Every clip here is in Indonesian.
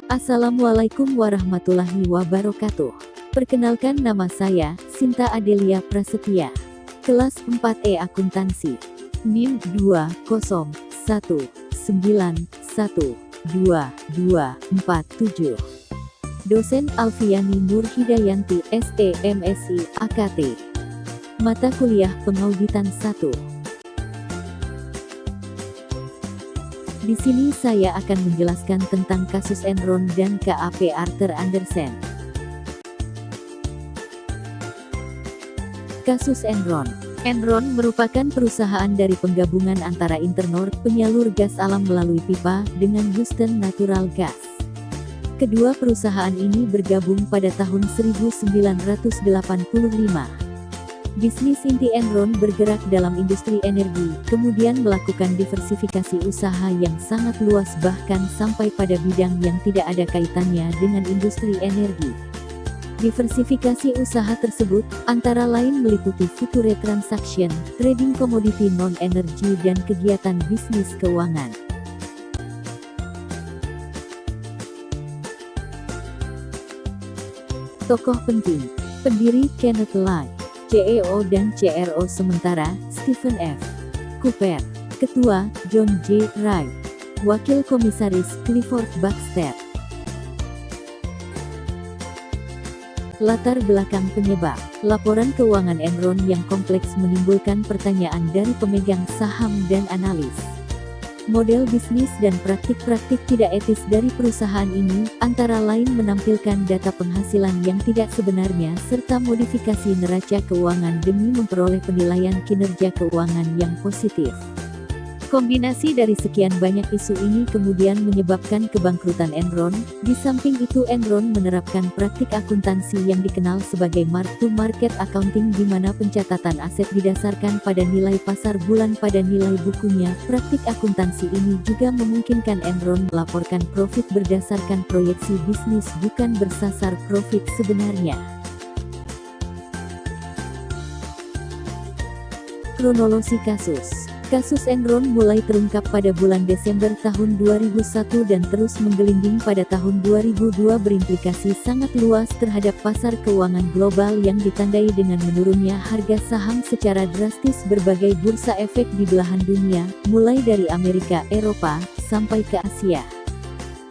Assalamualaikum warahmatullahi wabarakatuh. Perkenalkan, nama saya Sinta Adelia Prasetya. Kelas 4E Akuntansi. NIM 201912247. Dosen Alfiani Nur Hidayanti SE MSI AKT. Mata kuliah Pengauditan 1. Di sini saya akan menjelaskan tentang kasus Enron dan KAP Arthur Andersen. Kasus Enron. Enron merupakan perusahaan dari penggabungan antara Internor, penyalur gas alam melalui pipa, dengan Houston Natural Gas. Kedua perusahaan ini bergabung pada tahun 1985. Bisnis inti Enron bergerak dalam industri energi, kemudian melakukan diversifikasi usaha yang sangat luas bahkan sampai pada bidang yang tidak ada kaitannya dengan industri energi. Diversifikasi usaha tersebut, antara lain meliputi future transaction, trading komoditi non-energi dan kegiatan bisnis keuangan. Tokoh penting. Pendiri Kenneth Lay, CEO dan CRO sementara, Stephen F. Cooper. Ketua, John J. Wright. Wakil Komisaris, Clifford Baxter. Latar belakang penyebab. Laporan keuangan Enron yang kompleks menimbulkan pertanyaan dari pemegang saham dan analis. Model bisnis dan praktik-praktik tidak etis dari perusahaan ini, antara lain menampilkan data penghasilan yang tidak sebenarnya serta modifikasi neraca keuangan demi memperoleh penilaian kinerja keuangan yang positif. Kombinasi dari sekian banyak isu ini kemudian menyebabkan kebangkrutan Enron. Di samping itu Enron menerapkan praktik akuntansi yang dikenal sebagai mark-to-market accounting di mana pencatatan aset didasarkan pada nilai pasar bulan pada nilai bukunya. Praktik akuntansi ini juga memungkinkan Enron melaporkan profit berdasarkan proyeksi bisnis bukan bersasar profit sebenarnya. Kronologi kasus. Kasus Enron mulai terungkap pada bulan Desember tahun 2001 dan terus menggelinding pada tahun 2002 berimplikasi sangat luas terhadap pasar keuangan global yang ditandai dengan menurunnya harga saham secara drastis berbagai bursa efek di belahan dunia, mulai dari Amerika, Eropa, sampai ke Asia.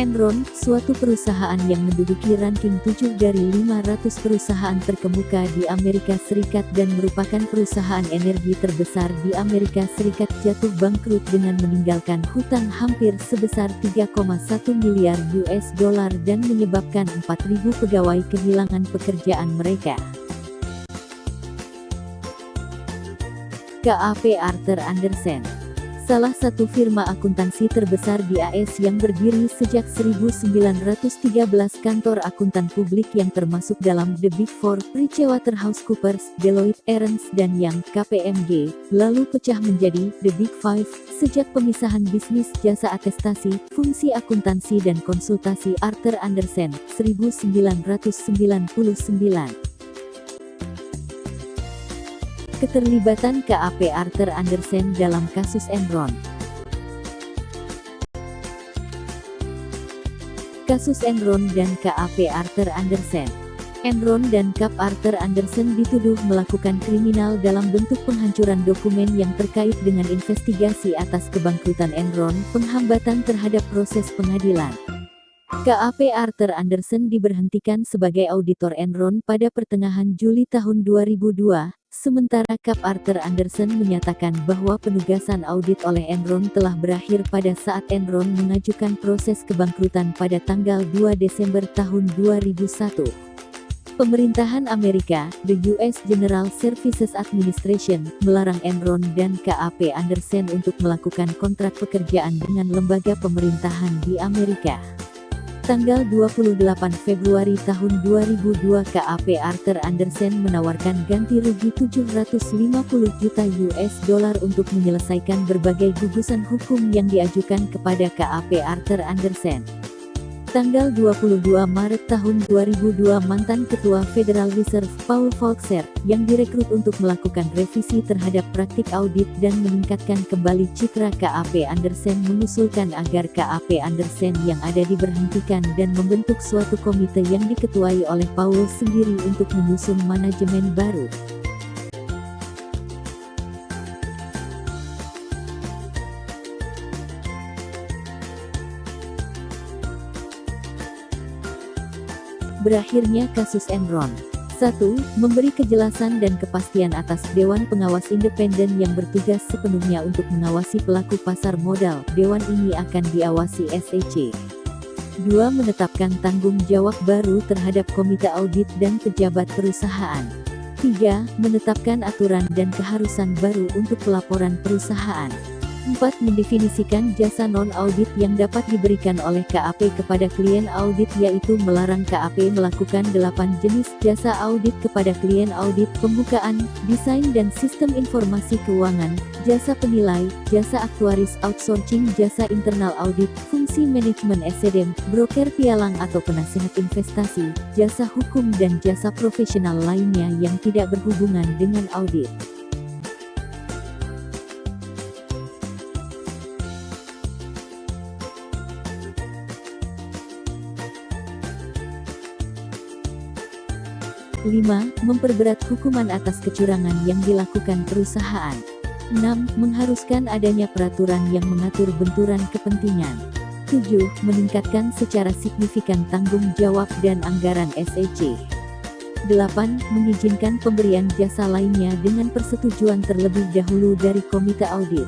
Enron, suatu perusahaan yang menduduki ranking 7 dari 500 perusahaan terkemuka di Amerika Serikat dan merupakan perusahaan energi terbesar di Amerika Serikat, jatuh bangkrut dengan meninggalkan hutang hampir sebesar 3,1 miliar US dollar dan menyebabkan 4.000 pegawai kehilangan pekerjaan mereka. KAP Arthur Andersen, salah satu firma akuntansi terbesar di AS yang berdiri sejak 1913, kantor akuntan publik yang termasuk dalam The Big Four, PricewaterhouseCoopers, Deloitte, Ernst & Young, KPMG, lalu pecah menjadi The Big Five sejak pemisahan bisnis jasa atestasi, fungsi akuntansi dan konsultasi Arthur Andersen, 1999. Keterlibatan KAP Arthur Andersen dalam kasus Enron. Kasus Enron dan KAP Arthur Andersen. Enron dan KAP Arthur Andersen dituduh melakukan kriminal dalam bentuk penghancuran dokumen yang terkait dengan investigasi atas kebangkrutan Enron, penghambatan terhadap proses pengadilan. KAP Arthur Andersen diberhentikan sebagai auditor Enron pada pertengahan Juli tahun 2002. Sementara KAP Arthur Andersen menyatakan bahwa penugasan audit oleh Enron telah berakhir pada saat Enron mengajukan proses kebangkrutan pada tanggal 2 Desember tahun 2001. Pemerintahan Amerika, the US General Services Administration, melarang Enron dan KAP Andersen untuk melakukan kontrak pekerjaan dengan lembaga pemerintahan di Amerika. Tanggal 28 Februari tahun 2002 KAP Arthur Andersen menawarkan ganti rugi 750 juta US dollar untuk menyelesaikan berbagai gugusan hukum yang diajukan kepada KAP Arthur Andersen. Tanggal 22 Maret tahun 2002 mantan Ketua Federal Reserve Paul Volcker yang direkrut untuk melakukan revisi terhadap praktik audit dan meningkatkan kembali citra KAP Andersen mengusulkan agar KAP Andersen yang ada diberhentikan dan membentuk suatu komite yang diketuai oleh Paul sendiri untuk menyusun manajemen baru. Berakhirnya kasus Enron. 1. Memberi kejelasan dan kepastian atas Dewan Pengawas Independen yang bertugas sepenuhnya untuk mengawasi pelaku pasar modal. Dewan ini akan diawasi SEC. 2. Menetapkan tanggung jawab baru terhadap komite audit dan pejabat perusahaan. 3. Menetapkan aturan dan keharusan baru untuk pelaporan perusahaan. 4. Mendefinisikan jasa non-audit yang dapat diberikan oleh KAP kepada klien audit, yaitu melarang KAP melakukan 8 jenis jasa audit kepada klien audit: pembukaan, desain dan sistem informasi keuangan, jasa penilai, jasa aktuaris, outsourcing jasa internal audit, fungsi manajemen SDM, broker pialang atau penasehat investasi, jasa hukum dan jasa profesional lainnya yang tidak berhubungan dengan audit. Lima, memperberat hukuman atas kecurangan yang dilakukan perusahaan. 6. Mengharuskan adanya peraturan yang mengatur benturan kepentingan. 7. Meningkatkan secara signifikan tanggung jawab dan anggaran SEC. 8. Mengizinkan pemberian jasa lainnya dengan persetujuan terlebih dahulu dari komite audit.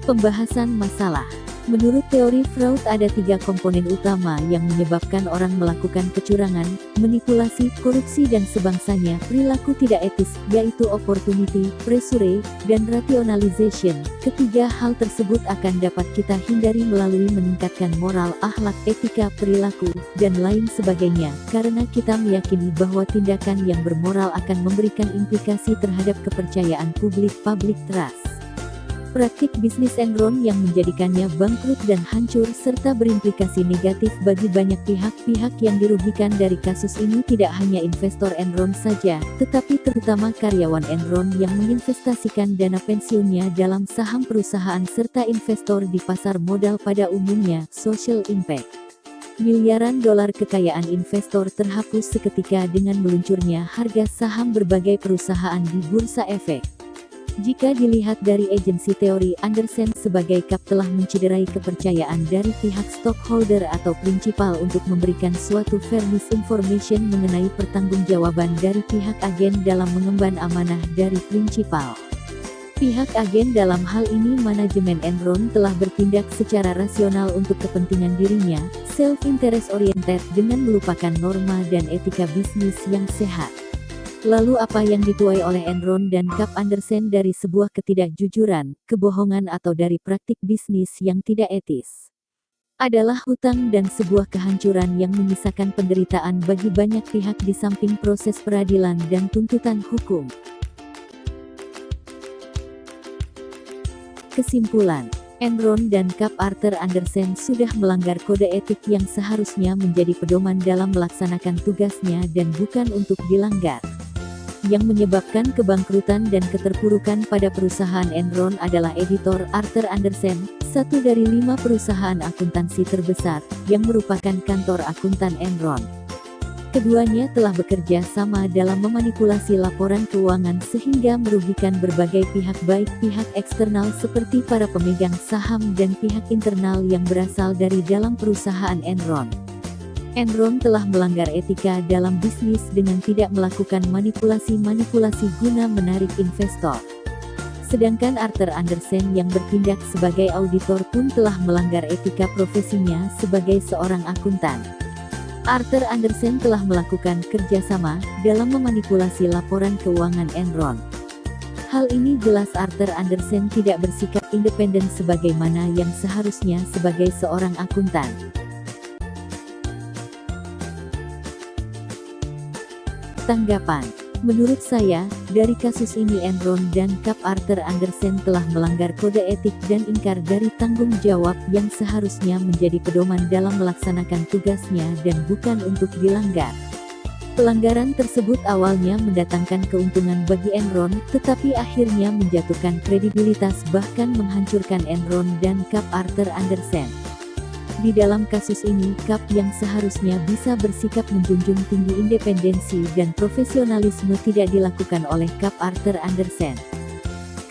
Pembahasan masalah. Menurut teori Freud, ada 3 komponen utama yang menyebabkan orang melakukan kecurangan, manipulasi, korupsi dan sebangsanya. Perilaku tidak etis, yaitu opportunity, pressure, dan rationalization. Ketiga hal tersebut akan dapat kita hindari melalui meningkatkan moral, akhlak, etika, perilaku, dan lain sebagainya, karena kita meyakini bahwa tindakan yang bermoral akan memberikan implikasi terhadap kepercayaan publik, public trust. Praktik bisnis Enron yang menjadikannya bangkrut dan hancur serta berimplikasi negatif bagi banyak pihak yang dirugikan dari kasus ini tidak hanya investor Enron saja, tetapi terutama karyawan Enron yang menginvestasikan dana pensiunnya dalam saham perusahaan serta investor di pasar modal pada umumnya. Social impact. Miliaran dolar kekayaan investor terhapus seketika dengan meluncurnya harga saham berbagai perusahaan di Bursa Efek. Jika dilihat dari agensi teori, Andersen sebagai KAP telah menciderai kepercayaan dari pihak stockholder atau prinsipal untuk memberikan suatu fairness information mengenai pertanggungjawaban dari pihak agen dalam mengemban amanah dari prinsipal. Pihak agen dalam hal ini manajemen Enron telah bertindak secara rasional untuk kepentingan dirinya, self-interest oriented, dengan melupakan norma dan etika bisnis yang sehat. Lalu apa yang dituai oleh Enron dan KAP Andersen dari sebuah ketidakjujuran, kebohongan atau dari praktik bisnis yang tidak etis? Adalah hutang dan sebuah kehancuran yang menyisakan penderitaan bagi banyak pihak di samping proses peradilan dan tuntutan hukum. Kesimpulan, Enron dan KAP Arthur Andersen sudah melanggar kode etik yang seharusnya menjadi pedoman dalam melaksanakan tugasnya dan bukan untuk dilanggar. Yang menyebabkan kebangkrutan dan keterpurukan pada perusahaan Enron adalah editor Arthur Andersen, satu dari 5 perusahaan akuntansi terbesar, yang merupakan kantor akuntan Enron. Keduanya telah bekerja sama dalam memanipulasi laporan keuangan sehingga merugikan berbagai pihak, baik pihak eksternal seperti para pemegang saham dan pihak internal yang berasal dari dalam perusahaan Enron. Enron telah melanggar etika dalam bisnis dengan tidak melakukan manipulasi-manipulasi guna menarik investor. Sedangkan Arthur Andersen yang bertindak sebagai auditor pun telah melanggar etika profesinya sebagai seorang akuntan. Arthur Andersen telah melakukan kerjasama dalam memanipulasi laporan keuangan Enron. Hal ini jelas Arthur Andersen tidak bersikap independen sebagaimana yang seharusnya sebagai seorang akuntan. Tanggapan. Menurut saya, dari kasus ini Enron dan Cap Arthur Andersen telah melanggar kode etik dan ingkar dari tanggung jawab yang seharusnya menjadi pedoman dalam melaksanakan tugasnya dan bukan untuk dilanggar. Pelanggaran tersebut awalnya mendatangkan keuntungan bagi Enron, tetapi akhirnya menjatuhkan kredibilitas bahkan menghancurkan Enron dan Cap Arthur Andersen. Di dalam kasus ini, Cap yang seharusnya bisa bersikap menjunjung tinggi independensi dan profesionalisme tidak dilakukan oleh Cap Arthur Andersen.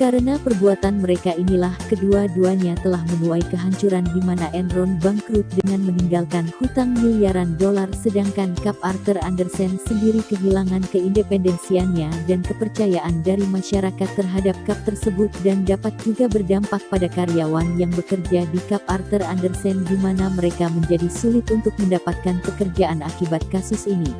Karena perbuatan mereka inilah kedua-duanya telah menuai kehancuran di mana Enron bangkrut dengan meninggalkan hutang miliaran dolar sedangkan Cap Arthur Andersen sendiri kehilangan keindependensiannya dan kepercayaan dari masyarakat terhadap Cap tersebut dan dapat juga berdampak pada karyawan yang bekerja di Cap Arthur Andersen di mana mereka menjadi sulit untuk mendapatkan pekerjaan akibat kasus ini.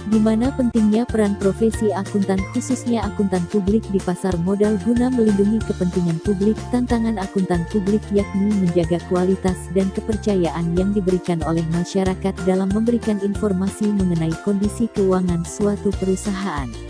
Di mana pentingnya peran profesi akuntan khususnya akuntan publik di pasar modal guna melindungi kepentingan publik. Tantangan akuntan publik yakni menjaga kualitas dan kepercayaan yang diberikan oleh masyarakat dalam memberikan informasi mengenai kondisi keuangan suatu perusahaan.